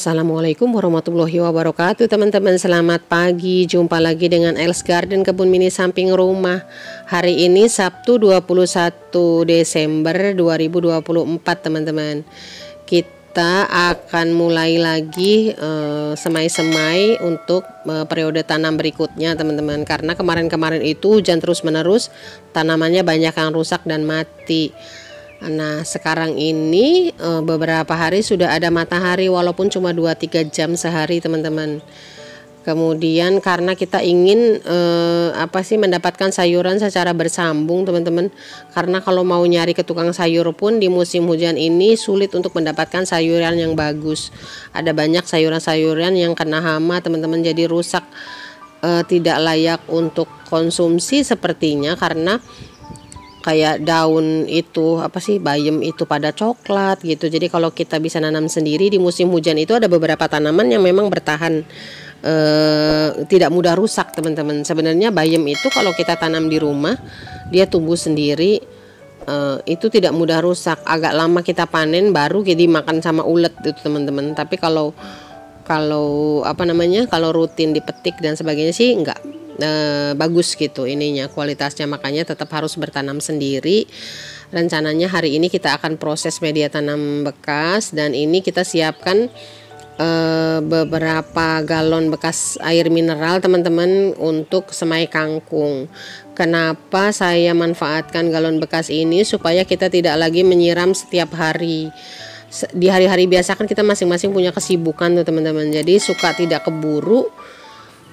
Assalamualaikum warahmatullahi wabarakatuh teman-teman, selamat pagi. Jumpa lagi dengan Els Garden Kebun Mini Samping Rumah. Hari ini Sabtu 21 Desember 2024 teman-teman. Kita akan mulai lagi semai-semai untuk periode tanam berikutnya teman-teman. Karena kemarin-kemarin itu hujan terus menerus, tanamannya banyak yang rusak dan mati. Nah sekarang ini beberapa hari sudah ada matahari walaupun cuma 2-3 jam sehari teman-teman. Kemudian karena kita ingin mendapatkan sayuran secara bersambung teman-teman. Karena kalau mau nyari ke tukang sayur pun di musim hujan ini sulit untuk mendapatkan sayuran yang bagus. Ada banyak sayuran-sayuran yang kena hama teman-teman, jadi rusak, tidak layak untuk konsumsi sepertinya, karena kayak daun itu bayam itu pada coklat gitu. Jadi kalau kita bisa nanam sendiri di musim hujan itu ada beberapa tanaman yang memang bertahan, tidak mudah rusak teman-teman. Sebenarnya bayam itu kalau kita tanam di rumah dia tumbuh sendiri, itu tidak mudah rusak. Agak lama kita panen baru jadi makan sama ulet itu teman-teman. Tapi kalau rutin dipetik dan sebagainya sih enggak bagus gitu ininya kualitasnya, makanya tetap harus bertanam sendiri. Rencananya hari ini kita akan proses media tanam bekas, dan ini kita siapkan beberapa galon bekas air mineral teman-teman untuk semai kangkung. Kenapa saya manfaatkan galon bekas ini? Supaya kita tidak lagi menyiram setiap hari. Di hari-hari biasa kan kita masing-masing punya kesibukan tuh teman-teman, jadi suka tidak keburu,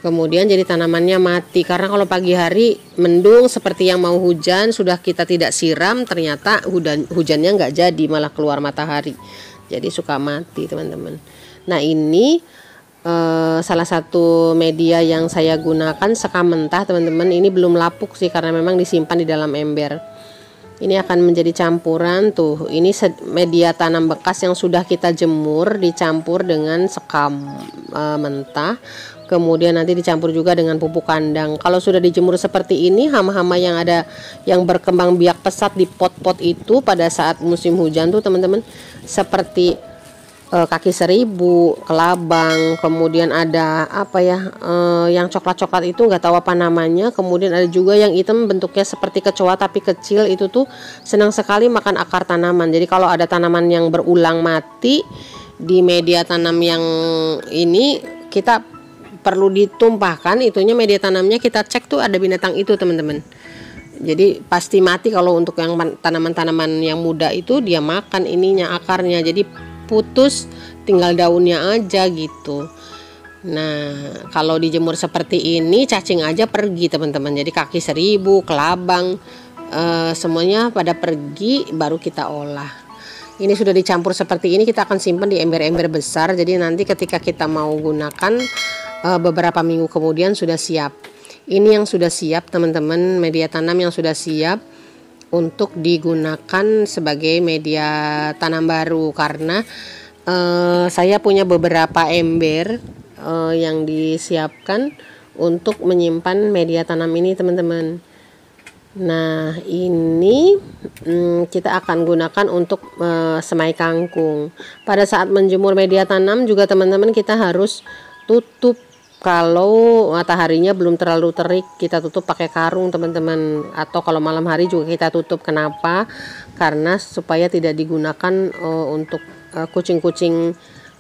kemudian jadi tanamannya mati. Karena kalau pagi hari mendung seperti yang mau hujan, sudah kita tidak siram, ternyata hujannya nggak jadi, malah keluar matahari, jadi suka mati teman-teman. Nah ini salah satu media yang saya gunakan, sekam mentah teman-teman. Ini belum lapuk sih karena memang disimpan di dalam ember. Ini akan menjadi campuran tuh. Ini media tanam bekas yang sudah kita jemur dicampur dengan sekam mentah. Kemudian nanti dicampur juga dengan pupuk kandang. Kalau sudah dijemur seperti ini, hama-hama yang ada yang berkembang biak pesat di pot-pot itu pada saat musim hujan tuh teman-teman, seperti kaki seribu, kelabang, kemudian ada yang coklat-coklat itu nggak tahu apa namanya. Kemudian ada juga yang hitam bentuknya seperti kecoa tapi kecil, itu tuh senang sekali makan akar tanaman. Jadi kalau ada tanaman yang berulang mati di media tanam yang ini, kita perlu ditumpahkan itunya media tanamnya, kita cek tuh ada binatang itu teman-teman. Jadi pasti mati. Kalau untuk yang tanaman-tanaman yang muda itu dia makan ininya, akarnya, jadi putus, tinggal daunnya aja gitu. Nah kalau dijemur seperti ini, cacing aja pergi teman-teman. Jadi kaki seribu, kelabang, semuanya pada pergi, baru kita olah. Ini sudah dicampur seperti ini, kita akan simpan di ember-ember besar. Jadi nanti ketika kita mau gunakan beberapa minggu kemudian sudah siap. Ini yang sudah siap teman-teman, media tanam yang sudah siap untuk digunakan sebagai media tanam baru. Karena saya punya beberapa ember yang disiapkan untuk menyimpan media tanam ini teman-teman. Nah ini kita akan gunakan untuk semai kangkung. Pada saat menjemur media tanam juga teman-teman, kita harus tutup. Kalau mataharinya belum terlalu terik, kita tutup pakai karung teman-teman, atau kalau malam hari juga kita tutup. Kenapa? Karena supaya tidak digunakan untuk kucing-kucing.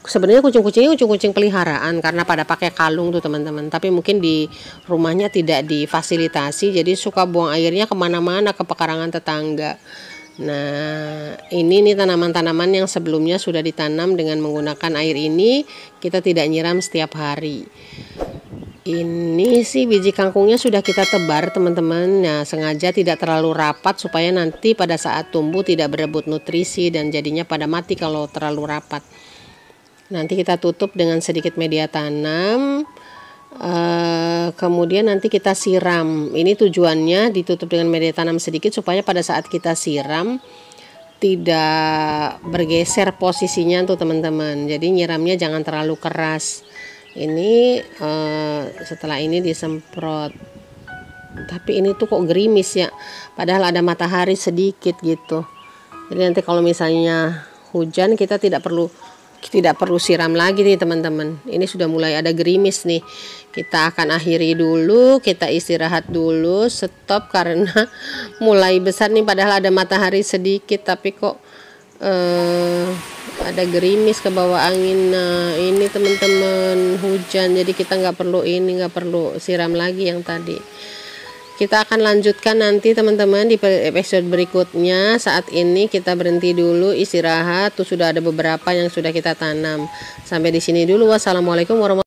Sebenarnya kucing-kucing peliharaan, karena pada pakai kalung tuh teman-teman. Tapi mungkin di rumahnya tidak difasilitasi, jadi suka buang airnya kemana-mana, ke pekarangan tetangga. Nah ini nih tanaman-tanaman yang sebelumnya sudah ditanam dengan menggunakan air ini, kita tidak nyiram setiap hari. Ini sih biji kangkungnya sudah kita tebar teman-teman. Nah sengaja tidak terlalu rapat supaya nanti pada saat tumbuh tidak berebut nutrisi dan jadinya pada mati kalau terlalu rapat. Nanti kita tutup dengan sedikit media tanam, kemudian nanti kita siram. Ini tujuannya ditutup dengan media tanam sedikit supaya pada saat kita siram tidak bergeser posisinya tuh teman-teman. Jadi nyiramnya jangan terlalu keras. Ini setelah ini disemprot. Tapi ini tuh kok gerimis ya, padahal ada matahari sedikit gitu. Jadi nanti kalau misalnya hujan, kita tidak perlu tidak perlu siram lagi nih teman-teman. Ini sudah mulai ada gerimis nih. Kita akan akhiri dulu, kita istirahat dulu, stop karena mulai besar nih, padahal ada matahari sedikit tapi kok ada gerimis ke bawah angin. Nah ini teman-teman, hujan, jadi kita nggak perlu siram lagi yang tadi. Kita akan lanjutkan nanti teman-teman di episode berikutnya. Saat ini kita berhenti dulu istirahat. Tuh sudah ada beberapa yang sudah kita tanam. Sampai di sini dulu. Wassalamualaikum warahmatullahi wabarakatuh.